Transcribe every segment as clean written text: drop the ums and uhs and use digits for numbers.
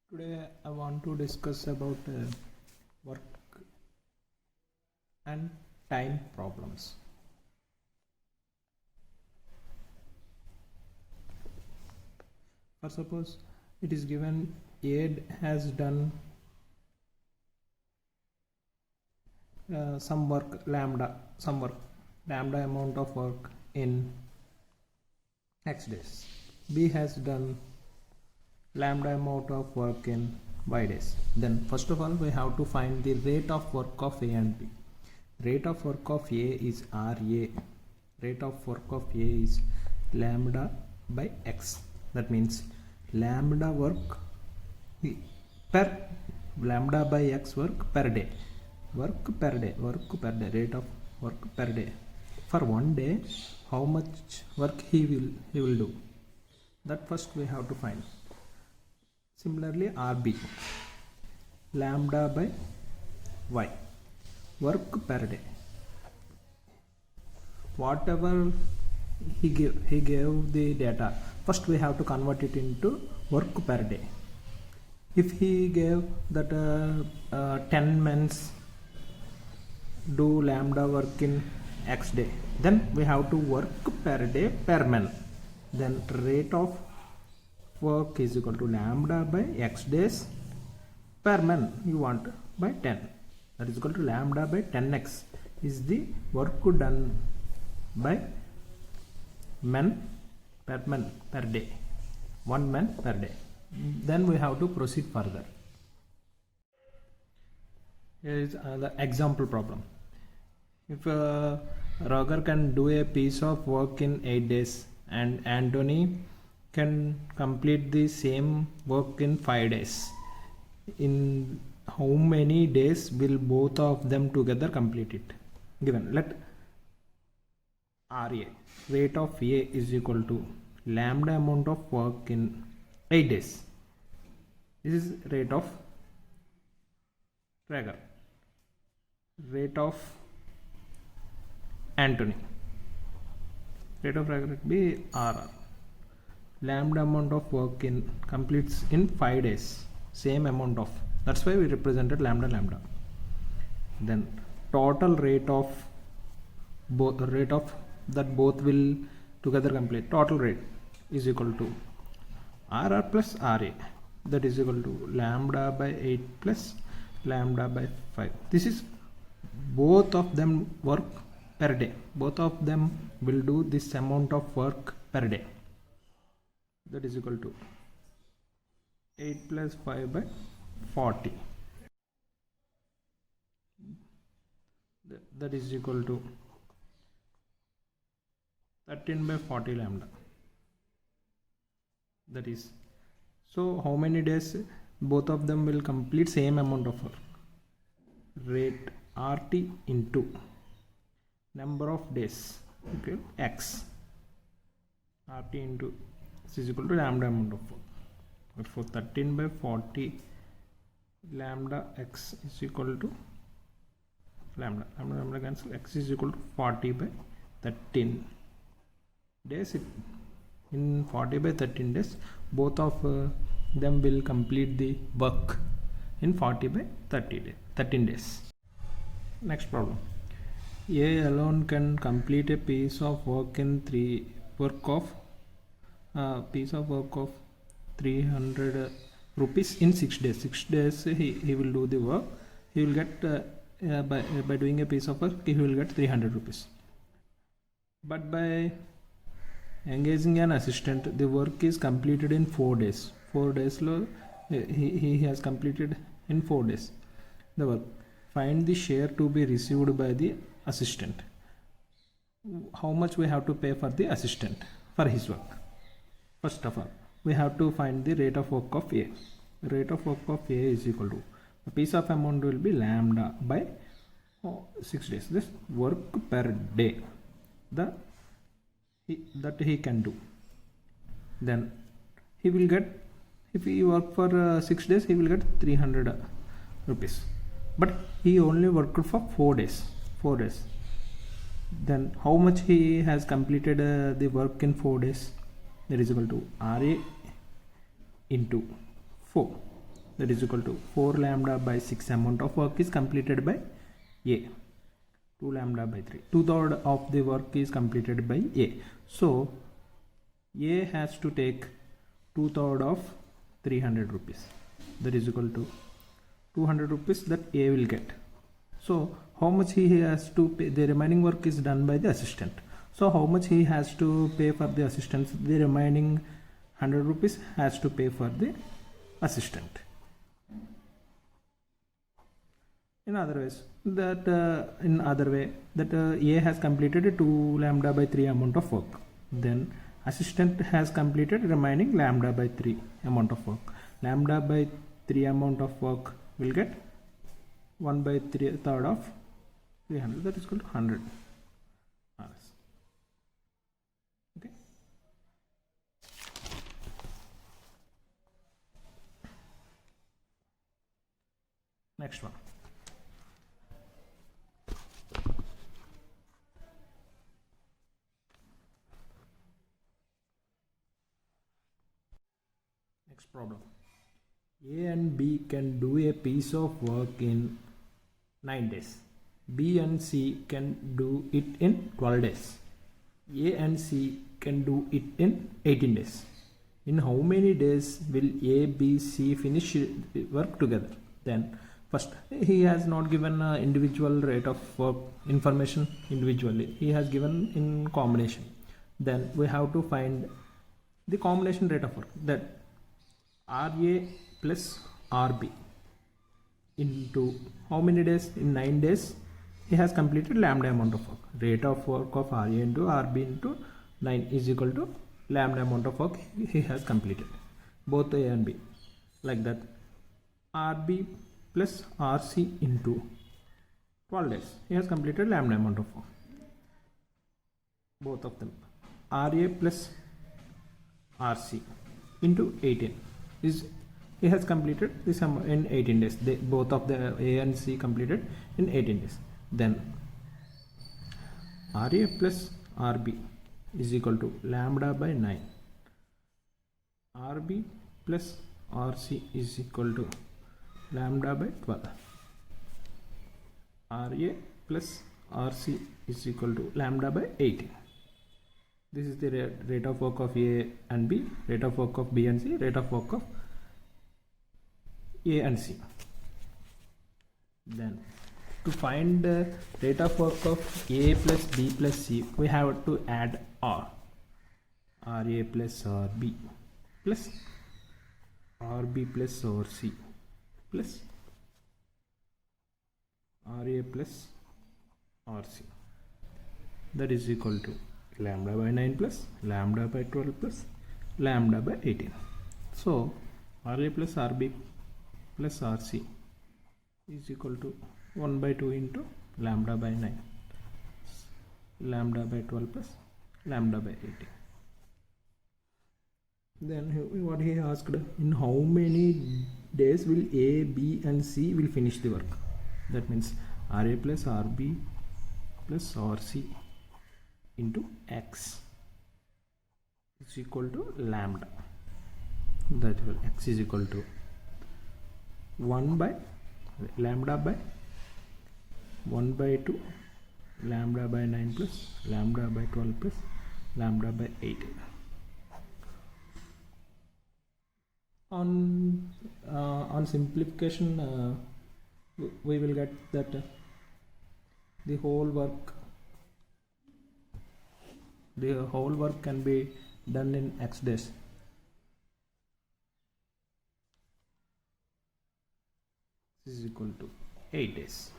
Today I want to discuss about work and time problems. For suppose it is given A has done some work lambda amount of work in X days. B has done lambda amount of work in Y days. Then first of all we have to find the rate of work of A and B. Rate of work of A is RA. Rate of work of A is lambda by X. That means lambda work per lambda by X work per day. Work per day. Rate of work per day. For one day, how much work he will do. That first we have to find. Similarly, RB lambda by Y work per day. Whatever he gave the data, first we have to convert it into work per day. If he gave that 10 men do lambda work in X day, then we have to work per day per man. Then rate of work is equal to lambda by X days per man you want by 10. That is equal to lambda by 10x is the work done by men per day. 1 man per day. Then we have to proceed further. Here is the example problem. If Roger can do a piece of work in 8 days and Anthony can complete the same work in 5 days, in how many days will both of them together complete it? Given, let RA, rate of A is equal to lambda amount of work in 8 days. This is rate of Traeger. Rate of Anthony. Rate of Traeger would be RR. Lambda amount of work completes in 5 days. Same amount of. That's why we represented lambda. Then total rate of both both will together complete. Total rate is equal to RR plus RA. That is equal to lambda by 8 plus lambda by 5. This is both of them work per day. Both of them will do this amount of work per day. That is equal to 8 plus 5 by 40. That is equal to 13 by 40 lambda. That is, so how many days both of them will complete same amount of work? Rate RT into number of days, okay, X. RT into X is equal to lambda amount of work. Therefore 13 by 40 lambda X is equal to lambda cancel, X is equal to 40 by 13 days. In 40 by 13 days both of them will complete the work in 40 by 13 days. Next problem. A alone can complete a piece of work in 300 rupees in 6 days. 6 days he will do the work. He will get by doing a piece of work he will get 300 rupees. But by engaging an assistant, the work is completed in 4 days. 4 days he has completed in 4 days the work. Find the share to be received by the assistant. How much we have to pay for the assistant for his work? First of all, we have to find the rate of work of A. Rate of work of A is equal to, a piece of amount will be lambda by 6 days. This work per day that he can do. Then he will get, if he work for 6 days he will get 300 rupees. But he only worked for 4 days. Then how much he has completed the work in 4 days? That is equal to RA into 4. that is equal to 4 lambda by 6 amount of work is completed by A. 2 lambda by 3. 2/3 of the work is completed by A. So A has to take 2/3 of 300 rupees. That is equal to 200 rupees that A will get. So how much he has to pay? The remaining work is done by the assistant. So how much he has to pay for the assistant? The remaining 100 rupees has to pay for the assistant. In other way, that A has completed 2 lambda by 3 amount of work. Then assistant has completed remaining lambda by 3 amount of work. Lambda by 3 amount of work will get 1 by 3/3 of 300, that is equal to 100 RS. Okay. Next one. Next problem. A and B can do a piece of work in 9 days. B and C can do it in 12 days. A and C can do it in 18 days. In how many days will A, B, C finish work together? Then first, he has not given individual rate of work information individually. He has given in combination. Then we have to find the combination rate of work, that RA plus RB into how many days? In 9 days he has completed lambda amount of work. Rate of work of RA into RB into 9 is equal to lambda amount of work he has completed, both A and B. Like that, RB plus RC into 12 days he has completed lambda amount of work, both of them. RA plus RC into 18 is he has completed this in 18 days. Both of the A and C completed in 18 days. Then RA plus RB is equal to lambda by 9. RB plus RC is equal to lambda by 12. RA plus RC is equal to lambda by 18. This is the rate of work of A and B, rate of work of B and C, rate of work of A and C. Then to find the rate of work of A plus B plus C, we have to add R. RA plus RB plus RB plus RC plus RA plus RC. That is equal to lambda by 9 plus lambda by 12 plus lambda by 18. So RA plus RB plus RC is equal to 1 by 2 into lambda by 9, lambda by 12 plus lambda by 18. Then what he asked, in how many days will A, B and C will finish the work? That means RA plus RB plus RC into X is equal to lambda. That will X is equal to 1 by lambda by 1 by 2 lambda by 9 plus lambda by 12 plus lambda by 18. On simplification, we will get that the whole work can be done in X days. This is equal to 8 days.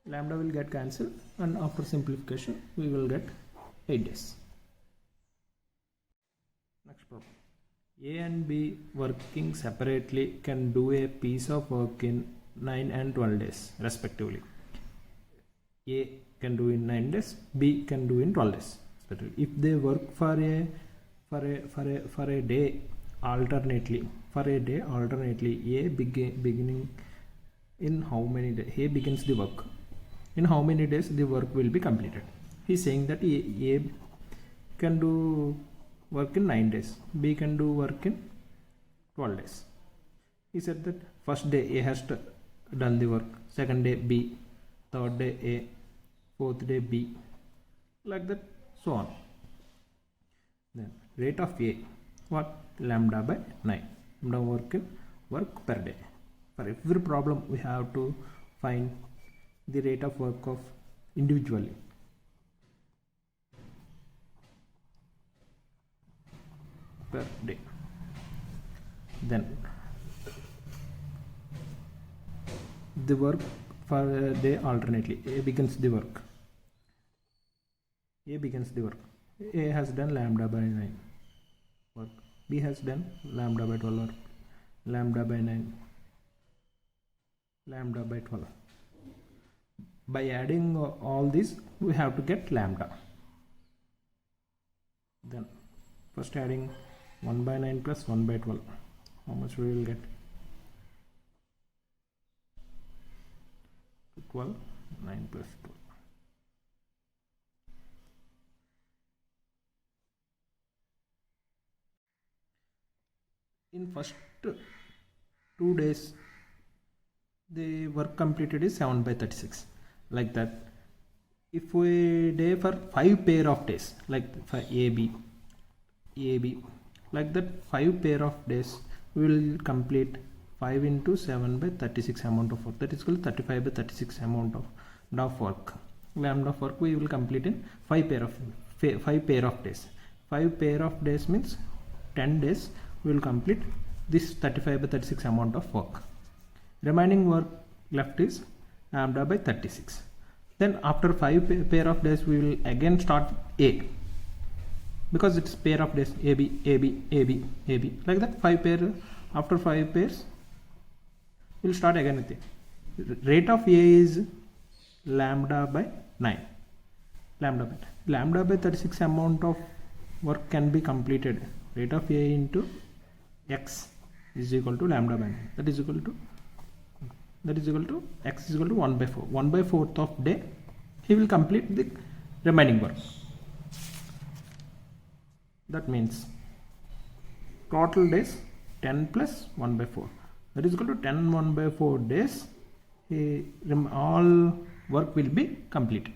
Lambda will get cancelled, and after simplification we will get 8 days. Next problem. A and B working separately can do a piece of work in 9 and 12 days respectively. A can do in 9 days, B can do in 12 days. If they work for a day alternately, A beginning in how many days? A begins the work. In how many days the work will be completed? He is saying that A can do work in 9 days, B can do work in 12 days. He said that first day A has done the work, second day B, third day A, fourth day B, like that, so on. Then rate of A, what? Lambda by 9. Lambda work per day. For every problem we have to find the rate of work of individually. Per day. Then the work for a day alternately. A begins the work. A begins the work. A has done lambda by 9 work. B has done lambda by 12 work. Lambda by 9. Lambda by 12. By adding all these, we have to get lambda. Then first adding 1 by 9 plus 1 by 12. How much we will get? 12. 9 plus 12. In first 2 days, the work completed is 7 by 36. Like that. If we day for 5 pair of days, like for AB, like that 5 pair of days, we will complete 5 into 7 by 36 amount of work. That is equal to 35 by 36 amount of work. Lambda of work we will complete in 5 pair of days. 5 pair of days means 10 days we will complete this 35 by 36 amount of work. Remaining work left is lambda by 36. Then after 5 pair of days we will again start A, because it's pair of days, AB, AB, AB, AB, like that 5 pair. After 5 pairs we'll start again with A. Rate of A is lambda by 9. Lambda by 36 amount of work can be completed. Rate of A into X is equal to lambda by 9. That is equal to X is equal to 1 by 4. 1 by 4th of day he will complete the remaining work. That means total days 10 plus 1 by 4. That is equal to 10 1 by 4 days. All work will be completed.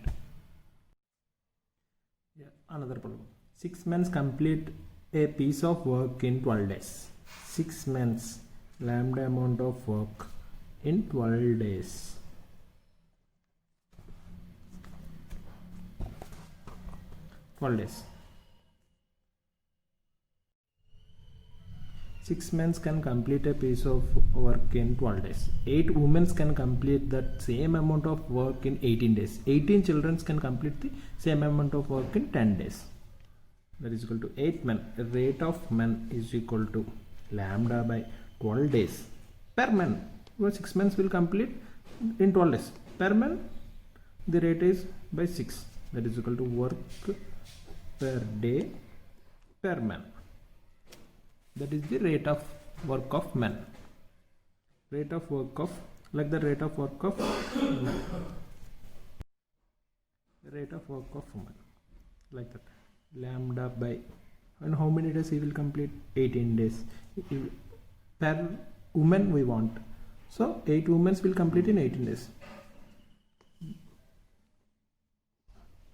Another problem. 6 men complete a piece of work in 12 days. 6 men, lambda amount of work in 12 days. 12 days. 6 men can complete a piece of work in 12 days. 8 women can complete that same amount of work in 18 days. 18 children can complete the same amount of work in 10 days. That is equal to 8 men. The rate of men is equal to lambda by 12 days per man. 6 men will complete in 12 days. Per man, the rate is by 6. That is equal to work per day per man. That is the rate of work of men. Rate of work of, like the rate of work of men. The rate of work of woman. Like that. Lambda by, and how many days he will complete? 18 days. Per woman we want. So 8 women will complete in 18 days.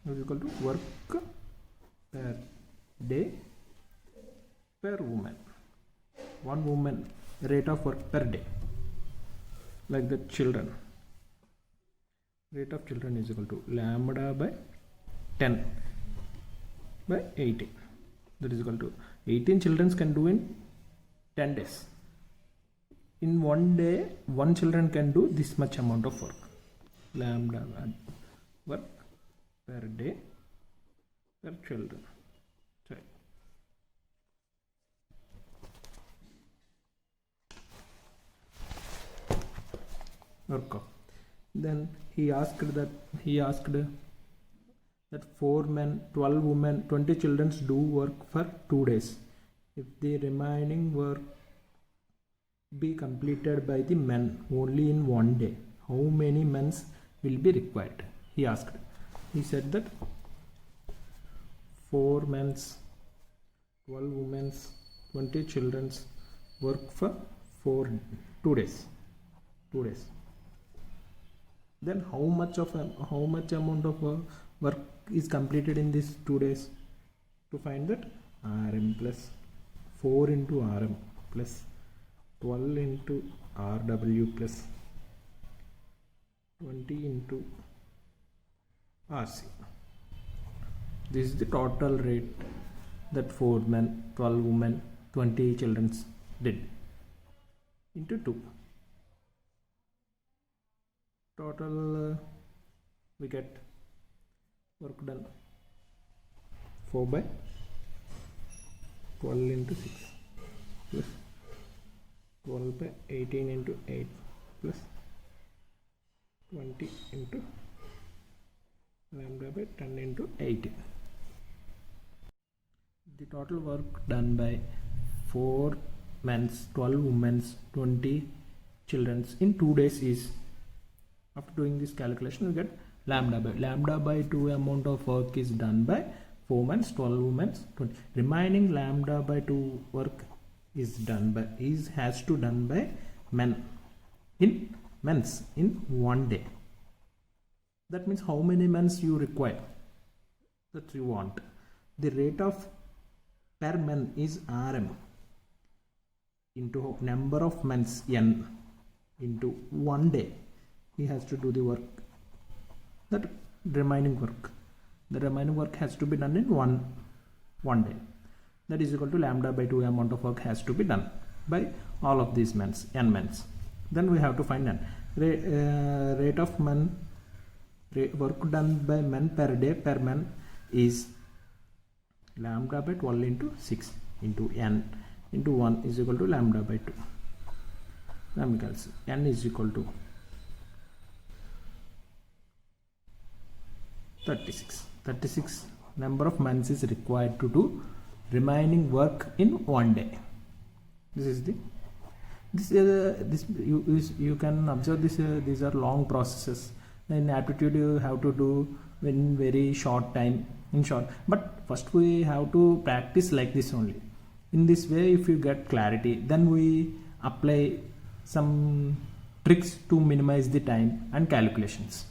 Is equal to work per day per woman. 1 woman rate of work per day. Like the children. Rate of children is equal to lambda by 10 by 18. That is equal to 18 children can do in 10 days. In 1 day, 1 children can do this much amount of work. Lambda work per day per children. Sorry. Work of. Then he asked that 4 men, 12 women, 20 children do work for 2 days. If the remaining work be completed by the men only in 1 day, how many men will be required? He asked. He said that 4 men, 12 women, 20 children work for for 2 days. Then how much amount of work is completed in these 2 days? To find that, RM plus 4 into RM plus 12 into RW plus 20 into RC. This is the total rate that 4 men, 12 women, 20 children did into 2. Total we get work done 4 by 12 into 6 plus 12 by 18 into 8 plus 20 into lambda by 10 into 18. The total work done by 4 men's, 12 women's, 20 children's in 2 days is, after doing this calculation, we get lambda by 2 amount of work is done by 4 men's, 12 women's, 20. Remaining lambda by 2 work is has to done by men's in 1 day. That means how many men's you require, that you want. The rate of per men is RM into number of men's N into 1 day. He has to do the work, that remaining work. The remaining work has to be done in one day. That is equal to lambda by 2 amount of work has to be done by all of these men's, N men's. Then we have to find N. Rate of men, work done by men per day per man is lambda by 12 into 6 into N into 1 is equal to lambda by 2. Now we can see N is equal to 36 number of months is required to do remaining work in 1 day. This is the you can observe this. These are long processes. In aptitude you have to do in very short time, but first we have to practice like this only. In this way, if you get clarity, then we apply some tricks to minimize the time and calculations.